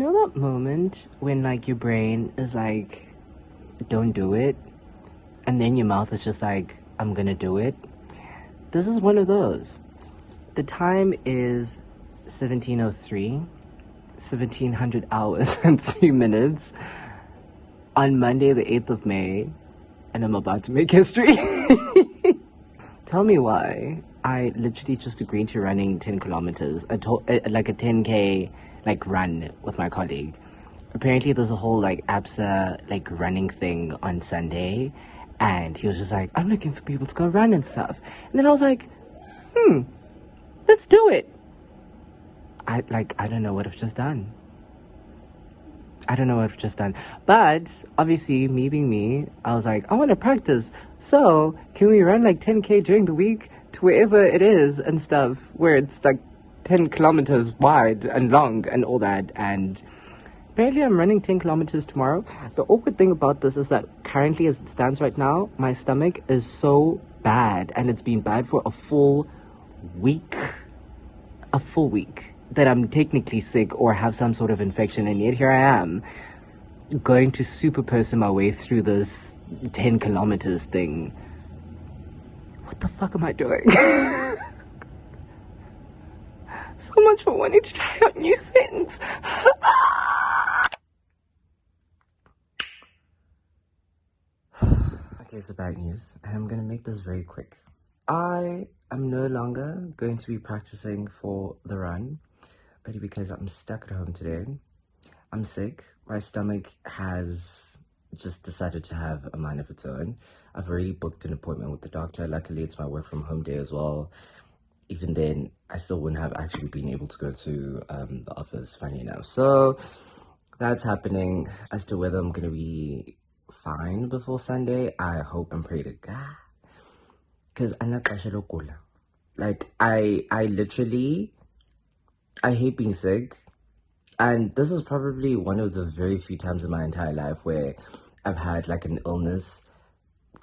know that moment when like your brain is like, don't do it, and then your mouth is just like, I'm gonna do it? This is one of those. The time is 17:03, 1700 hours and 3 minutes on Monday the 8th of May, and I'm about to make history. Tell me why. I literally just agreed to running 10 kilometers, like a 10K like run with my colleague. Apparently there's a whole like ABSA like running thing on Sunday, and he was just like, I'm looking for people to go run and stuff. And then I was like, let's do it. I don't know what I've just done. But obviously, me being me, I was like, I want to practice. So can we run like 10K during the week to wherever it is and stuff, where it's like 10 kilometers wide and long and all that. And apparently I'm running 10 kilometers tomorrow. The awkward thing about this is that currently as it stands right now, my stomach is so bad, and it's been bad for a full week that I'm technically sick or have some sort of infection, and yet here I am going to super person my way through this 10 kilometers thing. What the fuck am I doing? So much for wanting to try out new things. Okay, so bad news, and I'm gonna make this very quick. I am no longer going to be practicing for the run, only because I'm stuck at home today. I'm sick. My stomach has just decided to have a mind of its own. I've already booked an appointment with the doctor. Luckily, it's my work from home day as well. Even then, I still wouldn't have actually been able to go to the office, funny enough. So that's happening. As to whether I'm going to be fine before Sunday, I hope and pray to God. Because I'm not like, I literally, I hate being sick. And this is probably one of the very few times in my entire life where I've had like an illness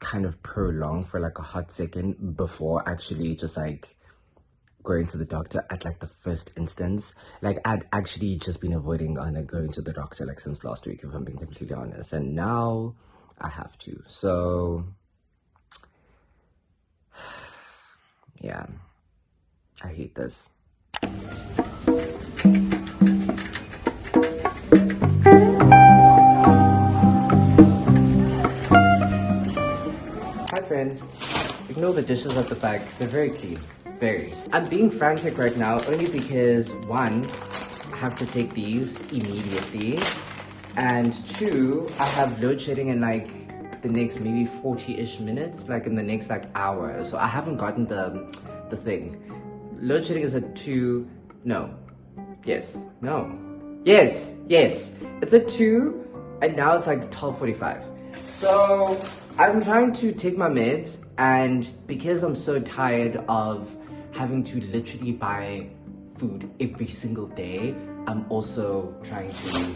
kind of prolonged for like a hot second before actually just like going to the doctor at like the first instance. Like I'd actually just been avoiding like going to the doctor like since last week, if I'm being completely honest. And now I have to. So yeah, I hate this. Hi friends, ignore the dishes at the back, they're very clean, very. I'm being frantic right now only because one, I have to take these immediately, and two, I have load shedding in like the next maybe 40-ish minutes, like in the next like hour, so I haven't gotten the thing. Load shedding is at 2, no, yes, no, yes, it's at 2, and now it's like 12:45. So I'm trying to take my meds, and because I'm so tired of having to literally buy food every single day, I'm also trying to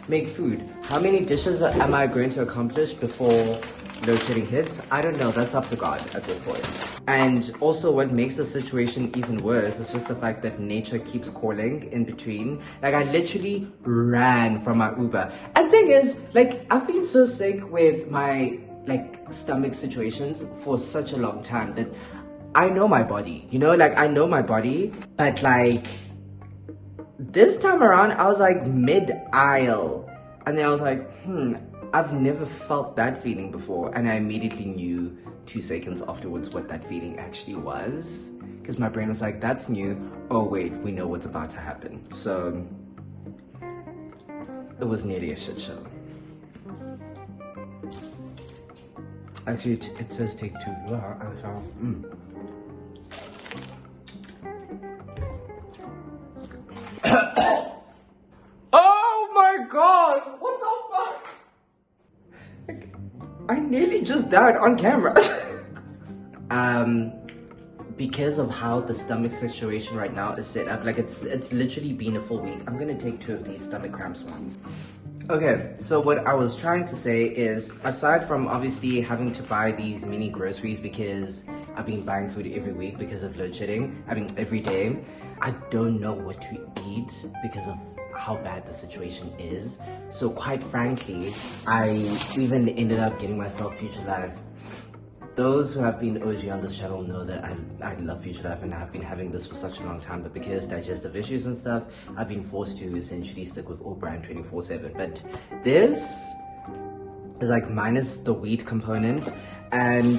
make food. How many dishes am I going to accomplish before load shedding hits? I don't know, that's up to God at this point. And also what makes the situation even worse is just the fact that nature keeps calling in between. Like I literally ran from my Uber. And thing is, like I've been so sick with my like stomach situations for such a long time that I know my body, you know, like I know my body, but like this time around I was like mid-aisle, and then I was like, I've never felt that feeling before, and I immediately knew 2 seconds afterwards what that feeling actually was, because my brain was like, that's new, oh wait, we know what's about to happen. So it was nearly a shit show. Actually, it says take 2. Oh my god! What the fuck? Like, I nearly just died on camera. Because of how the stomach situation right now is set up, like it's literally been a full week. I'm gonna take 2 of these stomach cramps ones. Okay, so what I was trying to say is, aside from obviously having to buy these mini groceries because I've been buying food every week because of load shedding, every day, I don't know what to eat because of how bad the situation is. So quite frankly, I even ended up getting myself Future Life. Those who have been OG on this channel know that I love Future Life and I've been having this for such a long time, but because digestive issues and stuff, I've been forced to essentially stick with all brand 24/7. But this is like minus the wheat component, and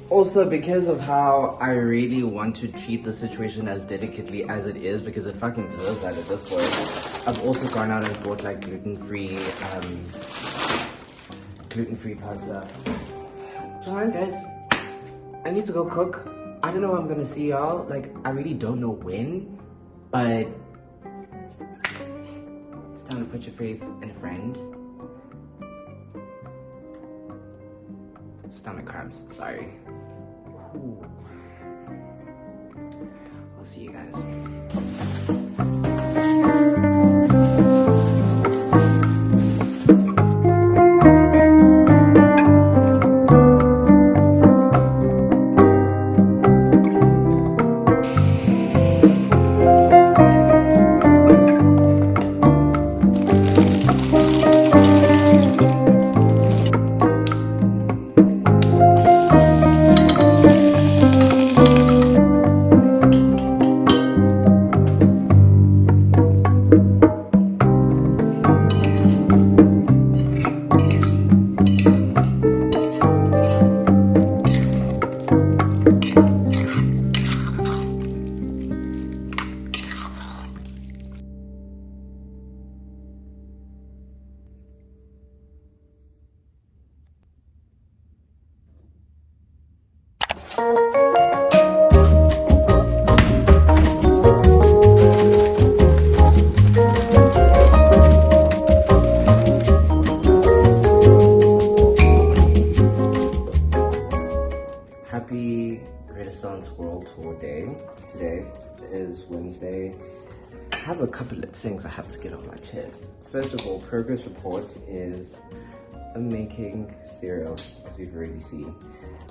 also because of how I really want to treat the situation as delicately as it is, because it fucking deserves that at this point. I've also gone out and bought like gluten-free pasta. So guys, I need to go cook. I don't know when I'm gonna see y'all. Like, I really don't know when, but it's time to put your faith in a friend. Stomach cramps, sorry. Ooh. I'll see you guys. Happy Renaissance World Tour Day. Today is Wednesday. I have a couple of things I have to get on my chest. First of all, progress report is I'm making cereal, as you've already seen.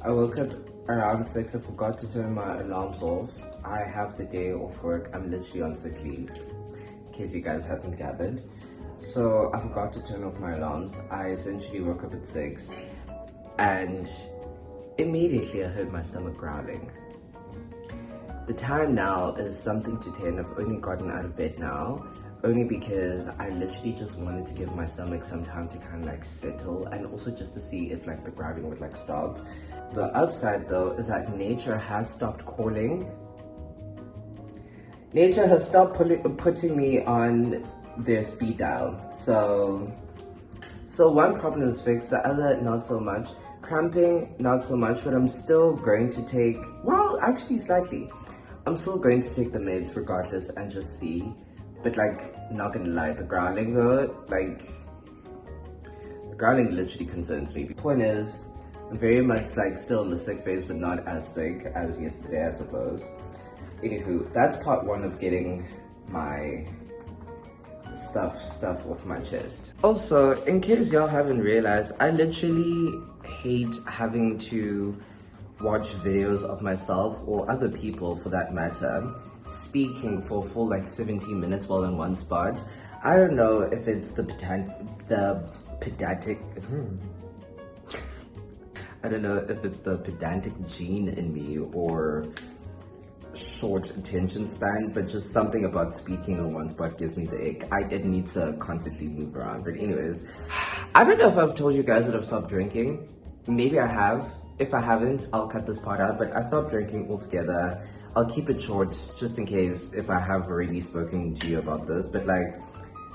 I woke up around 6. I forgot to turn my alarms off. I have the day off work. I'm literally on sick leave, in case you guys haven't gathered. So I forgot to turn off my alarms. I essentially woke up at 6 and immediately I heard my stomach growling. The time now is something to 10. I've only gotten out of bed now, only because I literally just wanted to give my stomach some time to kind of like settle, and also just to see if like the growling would like stop. The upside though is that nature has stopped calling. Nature has stopped putting me on their speed dial. So one problem is fixed, the other not so much. Cramping, not so much, but I'm still going to take, well, actually slightly. I'm still going to take the meds regardless and just see. But like, not gonna lie, the growling though, like, the growling literally concerns me. The point is, I'm very much like still in the sick phase, but not as sick as yesterday, I suppose. Anywho, that's part 1 of getting my stuff off my chest. Also, in case y'all haven't realized, I literally hate having to watch videos of myself or other people for that matter speaking for full like 17 minutes while in one spot. I don't know if it's the pedantic gene in me or short attention span, but just something about speaking in one spot gives me the ick. It needs to constantly move around. But anyways, I don't know if I've told you guys that I've stopped drinking. Maybe I have. If I haven't, I'll cut this part out, but I stopped drinking altogether. I'll keep it short just in case if I have already spoken to you about this, but like,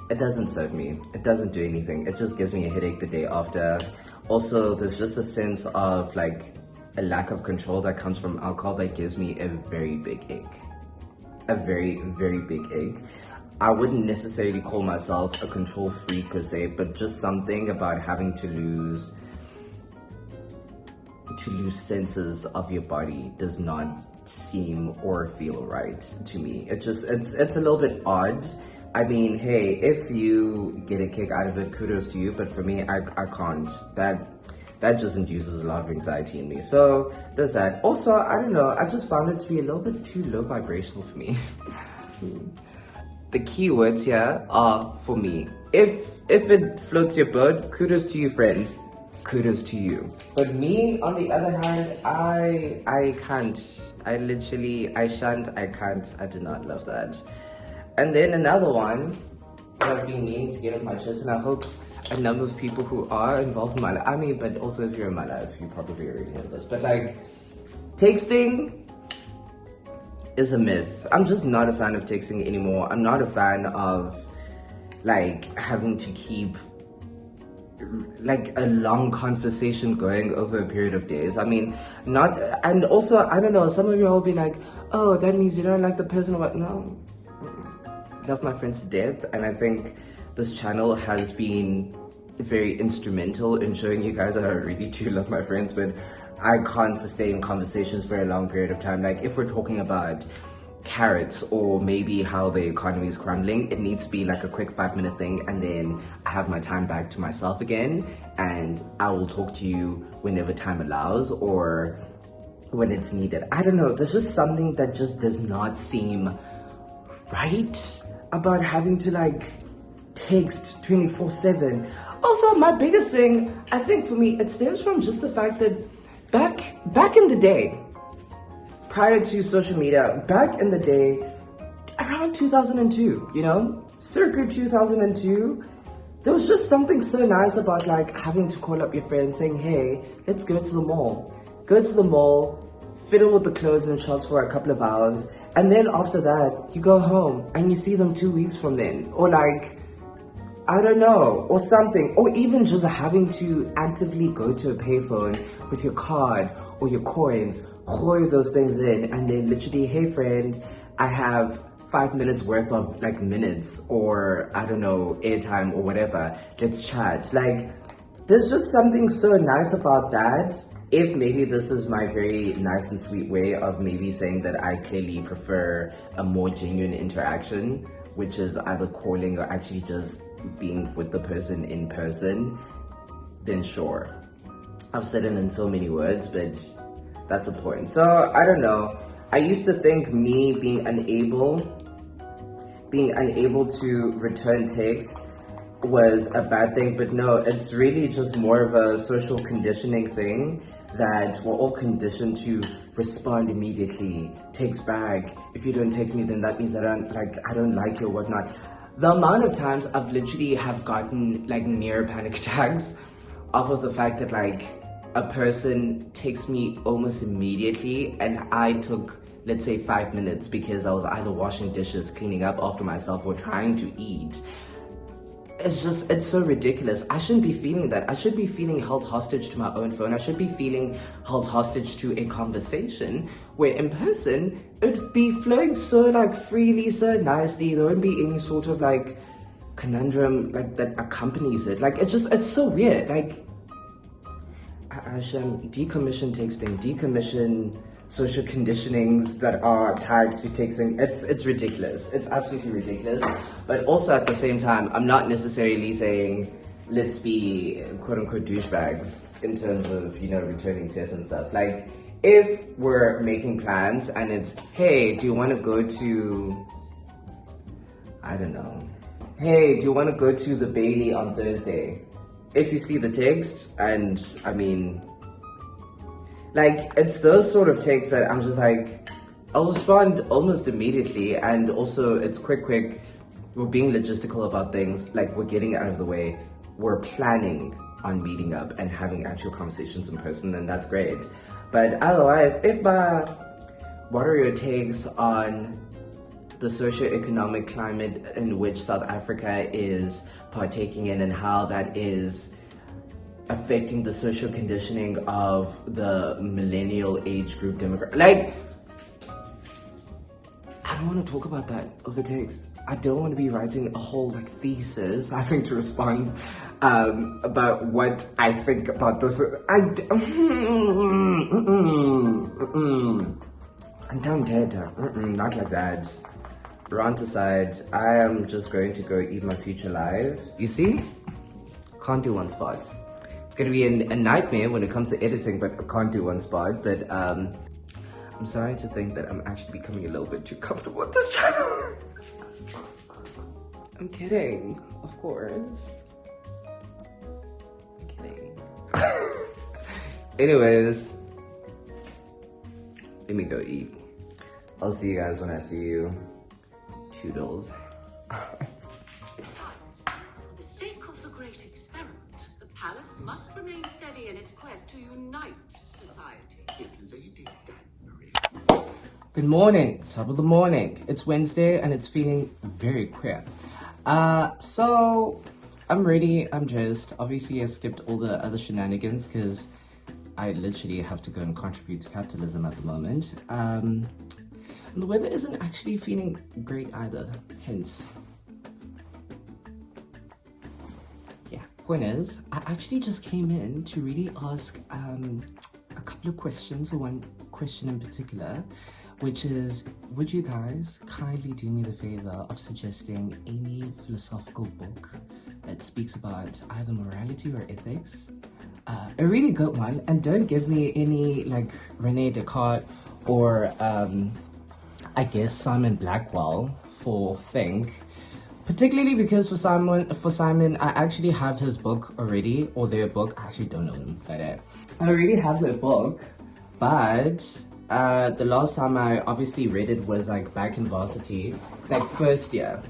it doesn't serve me. It doesn't do anything. It just gives me a headache the day after. Also, there's just a sense of like a lack of control that comes from alcohol that gives me a very big ache. A very, very big ache. I wouldn't necessarily call myself a control freak per se, but just something about having to lose senses of your body does not seem or feel right to me. It's a little bit odd. I mean, hey, if you get a kick out of it, kudos to you, but for me, I can't. That just induces a lot of anxiety in me. So there's that. Also, I don't know, I just found it to be a little bit too low vibrational for me. the keywords here are for me. If it floats your boat, kudos to you, friend. Kudos to you. But me, on the other hand, I can't. I shan't, I can't, I do not love that. And then another one that I've been meaning to get off my chest, and I hope a number of people who are involved in my life, I mean, but also if you're in my life, you probably already know this, but like, texting is a myth. I'm just not a fan of texting anymore. I'm not a fan of like having to keep like a long conversation going over a period of days. I mean, and also, I don't know, some of you all be like, oh, that means you don't like the person or what? No. I love my friends to death, and I think this channel has been very instrumental in showing you guys that I really do love my friends, but I can't sustain conversations for a long period of time. Like, if we're talking about carrots or maybe how the economy is crumbling, it needs to be like a quick 5-minute thing, and then I have my time back to myself again, and I will talk to you whenever time allows or when it's needed. I don't know, there's just something that just does not seem right about having to like text 24/7. Also, my biggest thing, I think for me, it stems from just the fact that back in the day, prior to social media, back in the day, around 2002, you know, circa 2002, there was just something so nice about like having to call up your friend saying, hey, let's go to the mall. Go to the mall, fiddle with the clothes and shops for a couple of hours, and then after that, you go home and you see them 2 weeks from then. Or like, I don't know, or something. Or even just having to actively go to a payphone with your card or your coins, throw those things in, and then literally, hey friend, I have 5 minutes worth of like minutes, or I don't know, airtime or whatever, let's chat. Like, there's just something so nice about that. If maybe this is my very nice and sweet way of maybe saying that I clearly prefer a more genuine interaction, which is either calling or actually just being with the person in person, then sure. I've said it in so many words, but that's a point. So I don't know. I used to think me being unable to return texts was a bad thing, but no, it's really just more of a social conditioning thing that we're all conditioned to respond immediately, text back. If you don't text me, then that means that I don't like you or whatnot. The amount of times I've literally have gotten like near panic attacks off of the fact that like a person texts me almost immediately and I took, let's say, 5 minutes because I was either washing dishes, cleaning up after myself, or trying to eat. It's so ridiculous. I shouldn't be feeling that. I should be feeling held hostage to my own phone. I should be feeling held hostage to a conversation where in person, it'd be flowing so like freely, so nicely. There wouldn't be any sort of like conundrum like that accompanies it. Like, it's so weird. Like, I should decommission texting, decommission social conditionings that are tied to texting. It's ridiculous. It's absolutely ridiculous. But also at the same time, I'm not necessarily saying let's be quote unquote douchebags in terms of, you know, returning texts and stuff. Like, if we're making plans and it's, hey, do you want to go to, I don't know, hey, do you want to go to the Bailey on Thursday? If you see the text, and I mean, like, it's those sort of texts that I'm just like, I'll respond almost immediately, and also it's quick. We're being logistical about things, like we're getting it out of the way. We're planning on meeting up and having actual conversations in person, then that's great. But otherwise, what are your takes on the socio-economic climate in which South Africa is partaking in, and how that is affecting the social conditioning of the millennial age group demographic? Like, I don't want to talk about that over text. I don't want to be writing a whole like thesis, having to respond about what I think about those. I'm dumb dead. Not like that. Rant aside, I am just going to go eat my future live. You see? Can't do one spot. It's gonna be a nightmare when it comes to editing, but I can't do one spot. But I'm starting to think that I'm actually becoming a little bit too comfortable with this channel. I'm kidding, of course. I'm kidding. Anyways, let me go eat. I'll see you guys when I see you. Toodles. For the sake of the great experiment, the palace must remain steady in its quest to unite society. If Lady Danbury... Good morning, top of the morning. It's Wednesday and it's feeling very queer. So I'm ready, I'm dressed. Obviously I skipped all the other shenanigans because I literally have to go and contribute to capitalism at the moment. And the weather isn't actually feeling great either, hence. Yeah, point is, I actually just came in to really ask a couple of questions, or one question in particular, which is, would you guys kindly do me the favor of suggesting any philosophical book that speaks about either morality or ethics? A really good one, and don't give me any like Rene Descartes or I guess Simon Blackwell for Think. Particularly because for Simon, I actually have his book already, or their book. I actually don't know them, but I already have their book. But the last time I obviously read it was like back in varsity, like first year,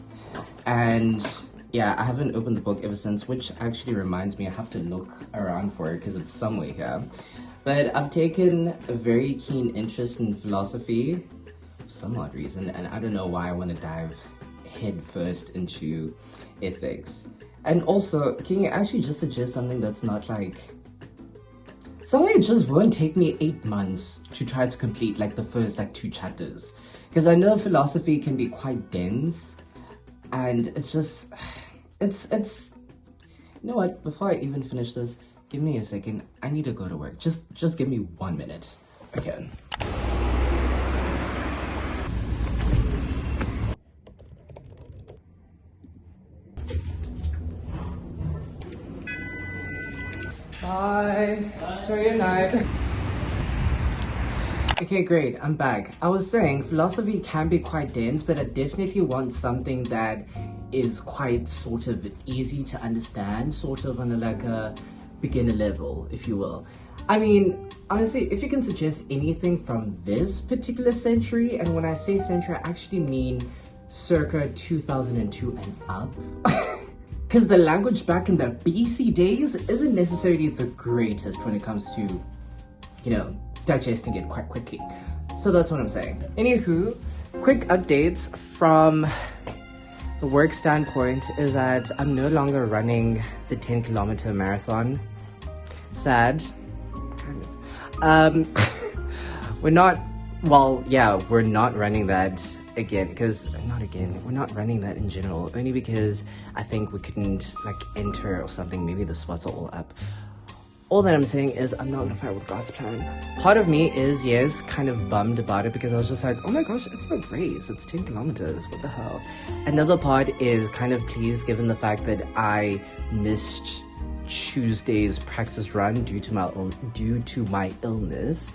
and yeah, I haven't opened the book ever since. Which actually reminds me, I have to look around for it because it's somewhere here. But I've taken a very keen interest in philosophy for some odd reason, and I don't know why I want to dive head first into ethics. And also, can you actually just suggest something that's not like something that just won't take me 8 months to try to complete like the first like 2 chapters? Because I know philosophy can be quite dense, and it's just it's you know what, before I even finish this, give me a second. I need to go to work. Just give me 1 minute. Okay. Bye. Enjoy your night. Okay, great. I'm back. I was saying philosophy can be quite dense, but I definitely want something that is quite sort of easy to understand, sort of on a, like a beginner level, if you will. I mean, honestly, if you can suggest anything from this particular century, and when I say century, I actually mean circa 2002 and up. Because the language back in the BC days isn't necessarily the greatest when it comes to, you know, digesting it quite quickly. So that's what I'm saying. Anywho, quick updates from the work standpoint is that I'm no longer running the 10-kilometer marathon. Sad. Kind of. We're not running that again, we're not running that in general, only because I think we couldn't like enter or something. Maybe the spots are all up. All that I'm saying is I'm not gonna fight with God's plan. Part of me is, yes, kind of bummed about it because I was just like, oh my gosh, it's a race, it's 10 kilometers, what the hell? Another part is kind of pleased given the fact that I missed Tuesday's practice run due to my illness.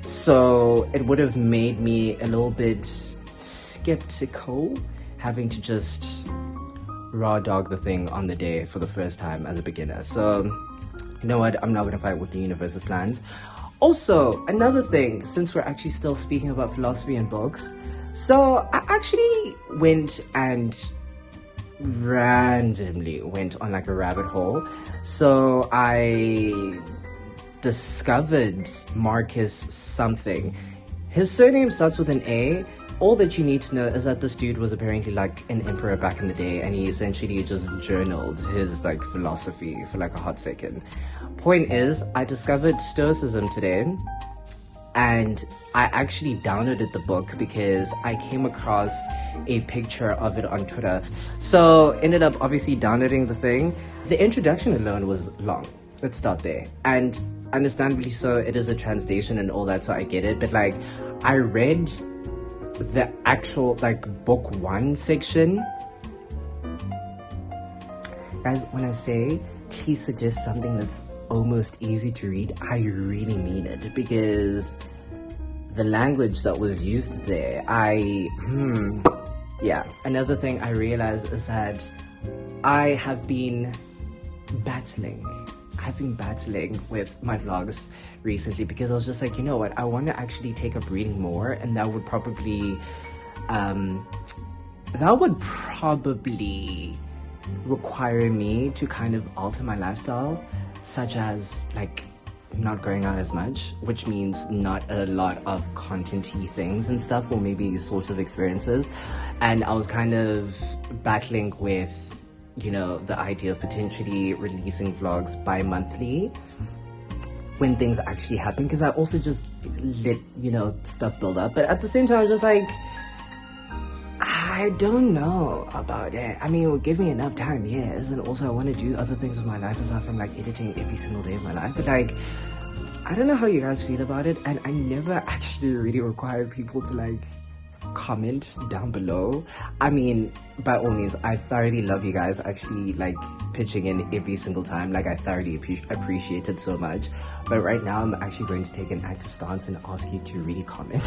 So it would have made me a little bit skeptical having to just raw dog the thing on the day for the first time as a beginner. So you know what, I'm not gonna fight with the universe's plans. Also, another thing, since we're actually still speaking about philosophy and books, so I actually went and randomly went on like a rabbit hole. So I discovered Marcus something. His surname starts with an A. All that you need to know is that this dude was apparently like an emperor back in the day, and he essentially just journaled his like philosophy for like a hot second. Point is, I discovered Stoicism today, and I actually downloaded the book because I came across a picture of it on Twitter. So ended up obviously downloading the thing. The introduction alone was long. Let's start there. And understandably so, it is a translation and all that, so I get it. But like, I read the actual like book 1 section. Guys, when I say please suggest something that's almost easy to read, I really mean it, because the language that was used there, yeah, another thing I realized is that I have been battling. I've been battling with my vlogs recently because I was just like, you know what, I want to actually take up reading more, and that would probably require me to kind of alter my lifestyle, such as like not going out as much, which means not a lot of content-y things and stuff, or maybe sorts of experiences. And I was kind of battling with, you know, the idea of potentially releasing vlogs bi-monthly when things actually happen, because I also just let, you know, stuff build up. But at the same time, I was just like, I don't know about it. I mean, it will give me enough time, yes, and also I want to do other things with my life aside from like editing every single day of my life. But like, I don't know how you guys feel about it, and I never actually really require people to like comment down below. I mean, by all means, I thoroughly love you guys actually like pitching in every single time. Like, I thoroughly appreciate it so much. But right now, I'm actually going to take an active stance and ask you to really comment.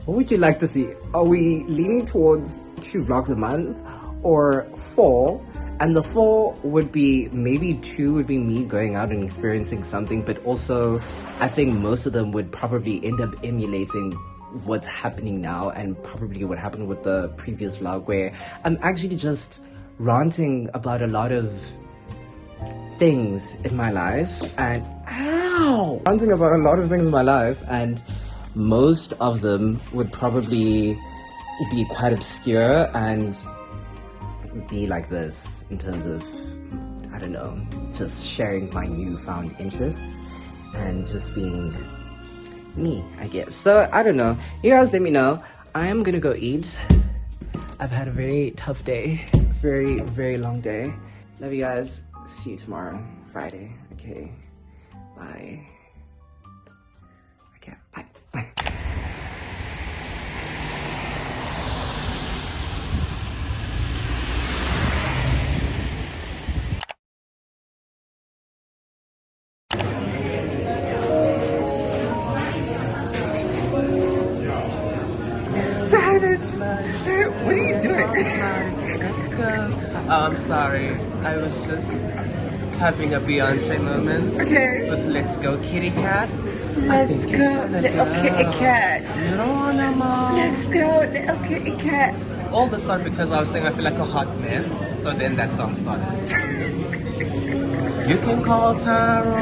What would you like to see? Are we leaning towards 2 vlogs a month or 4? And the 4 would be, maybe 2 would be me going out and experiencing something, but also I think most of them would probably end up emulating what's happening now, and probably what happened with the previous vlog, where I'm actually just ranting about a lot of things in my life, and ranting about a lot of things in my life, and most of them would probably be quite obscure and be like this in terms of, I don't know, just sharing my newfound interests and just being me, I guess. So I don't know, you guys let me know. I am gonna go eat. I've had a very tough day, very long day. Love you guys. See you tomorrow, Friday. Okay, bye. Okay, bye. Say hi, bitch. Say, what are you doing? Let's go. Oh, I'm sorry. I was just having a Beyonce moment. Okay. With Let's Go Kitty Cat. Let's go, little kitty cat. You don't wanna mom. Let's go, little kitty cat. All of a sudden, because I was saying I feel like a hot mess, so then that song started. You can call Taro.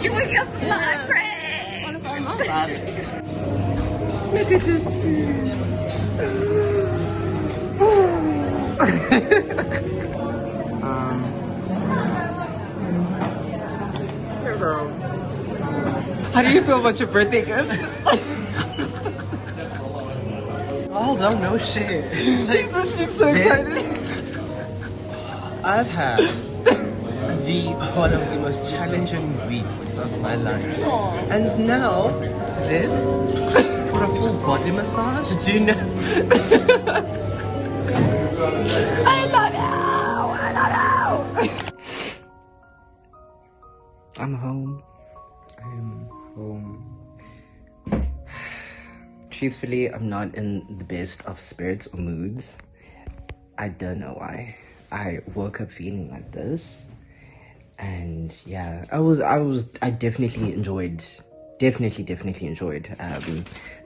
You and your fly bread. What about my body? Look at this food. Hey girl. How do you feel about your birthday gift? Oh, don't know shit. Like, She's so excited. I've had one of the most challenging weeks of my life. Aww. And now, this, for a full body massage, do you know? I love you! I'm home. I am home. Truthfully, I'm not in the best of spirits or moods. I don't know why. I woke up feeling like this. And yeah, I definitely enjoyed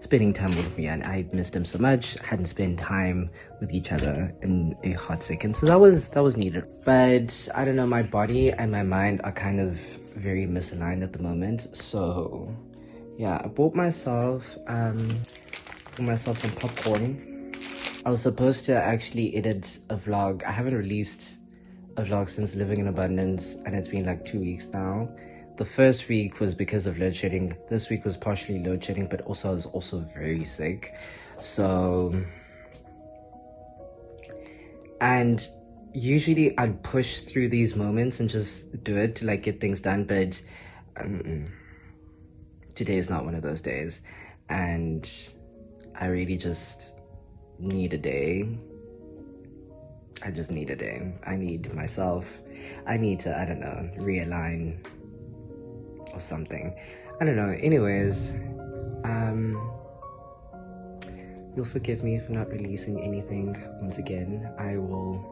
spending time with Rian. I missed him so much. Hadn't spent time with each other in a hot second, so that was needed. But I don't know, my body and my mind are kind of very misaligned at the moment. So yeah, I bought myself some popcorn. I was supposed to actually edit a vlog. I haven't released a vlog since living in abundance, and it's been like 2 weeks now. The first week was because of load shedding. This week was partially load shedding, but also I was also very sick. So, and usually I'd push through these moments and just do it to like get things done, but today is not one of those days, and I really just need a day. I just need a day. I need myself. I need to, I don't know, realign or something. I don't know. Anyways, you'll forgive me for not releasing anything once again. I will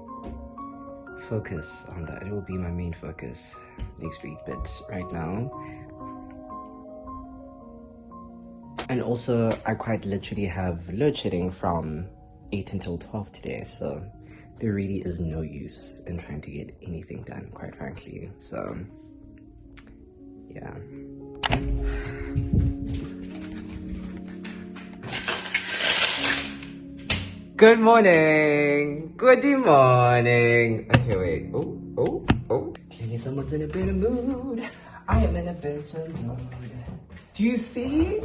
focus on that. It will be my main focus next week, but right now. And also, I quite literally have load shedding from 8 until 12 today, so there really is no use in trying to get anything done, quite frankly. So, yeah. Good morning! Good morning! Okay, wait. Oh. Clearly someone's in a better mood. I am in a better mood. Do you see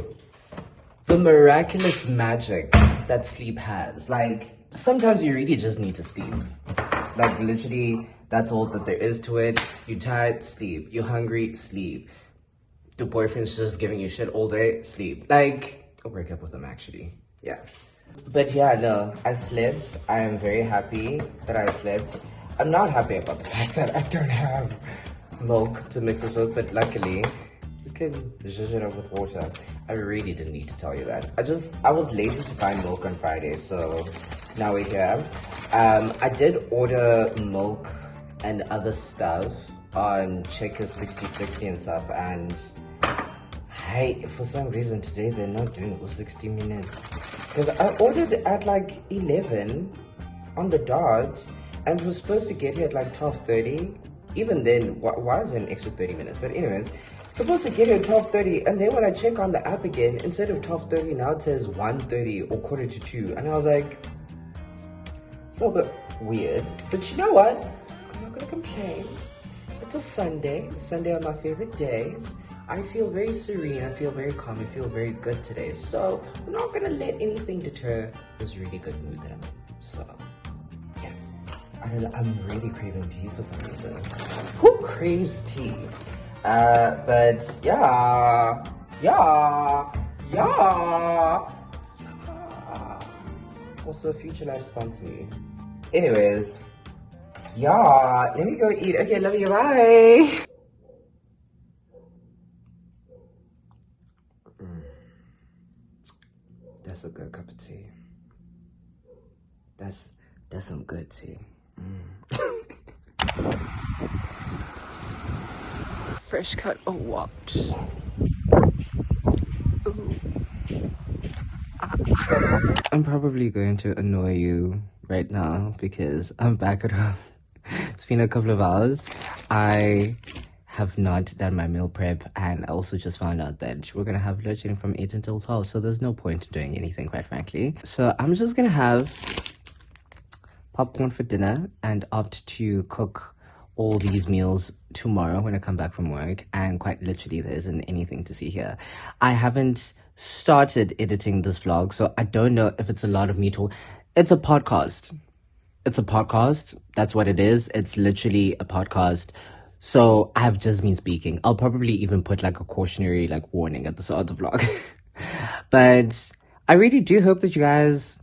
the miraculous magic that sleep has? Like, sometimes you really just need to sleep. Like, literally, that's all that there is to it. You're tired, sleep. You're hungry, sleep. The boyfriend's just giving you shit all day, sleep. Like, I'll break up with him, actually. Yeah. But yeah, no, I slept. I am very happy that I slept. I'm not happy about the fact that I don't have milk to mix with milk, but luckily, you can zhuzh it up with water. I really didn't need to tell you that. I was lazy to buy milk on Friday, so now we're here. I did order milk and other stuff on Checkers 6060 and stuff, and for some reason today they're not doing it for 60 minutes. Because I ordered at like 11 on the dot and was supposed to get here at like 12:30. Even then, why is it an extra 30 minutes? But anyways, supposed to get here at 12:30, and then when I check on the app again, instead of 12:30 now it says 1:30 or 1:45. And I was like, it's a little bit weird. But you know what? I'm not gonna complain. It's a Sunday. Sunday are my favorite days. I feel very serene, I feel very calm, I feel very good today. So, we're not gonna let anything deter this really good mood that I'm in. So, yeah. I don't know, I'm really craving tea for some reason. Who craves tea? But yeah. Also, Future Life sponsor me. Anyways, yeah, let me go eat. Okay, love you, bye. That's a good cup of tea. That's some good tea. Fresh cut or what? I'm probably going to annoy you right now because I'm back at home. It's been a couple of hours. I have not done my meal prep, and I also just found out that we're gonna have load shedding from 8 until 12, so there's no point in doing anything, quite frankly. So I'm just gonna have popcorn for dinner and opt to cook all these meals tomorrow when I come back from work, and quite literally there isn't anything to see here. I haven't started editing this vlog, so I don't know if it's a lot of me talk. It's a podcast. That's what it is. It's literally a podcast. So I have just been speaking. I'll probably even put like a cautionary like warning at the start of the vlog. But I really do hope that you guys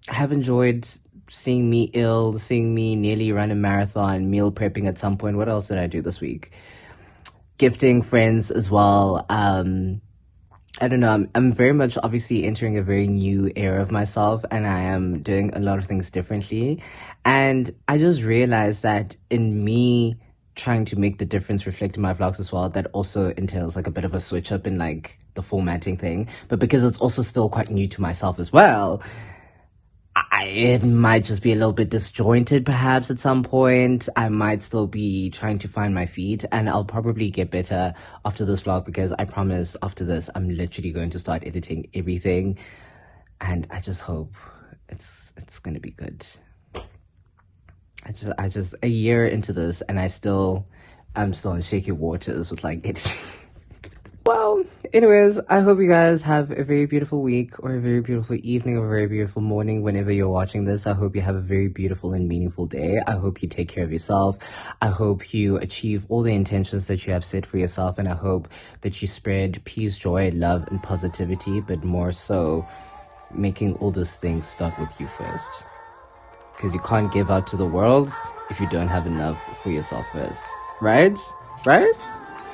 have enjoyed seeing me ill, seeing me nearly run a marathon, meal prepping at some point. What else did I do this week? Gifting friends as well. I don't know, I'm very much obviously entering a very new era of myself, and I am doing a lot of things differently. And I just realized that in me trying to make the difference reflect in my vlogs as well, that also entails like a bit of a switch up in like the formatting thing. But because it's also still quite new to myself as well, it might just be a little bit disjointed perhaps at some point. I might still be trying to find my feet, and I'll probably get better after this vlog, because I promise after this I'm literally going to start editing everything, and I just hope it's gonna be good. I just a year into this and I'm still in shaky waters with like editing. Well, anyways, I hope you guys have a very beautiful week, or a very beautiful evening, or a very beautiful morning whenever you're watching this. I hope you have a very beautiful and meaningful day. I hope you take care of yourself. I hope you achieve all the intentions that you have set for yourself, and I hope that you spread peace, joy, love, and positivity, but more so making all those things start with you first. Because you can't give out to the world if you don't have enough for yourself first. Right? Right?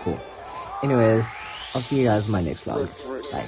Cool. Anyways, I'll see you guys in my next vlog. Bye.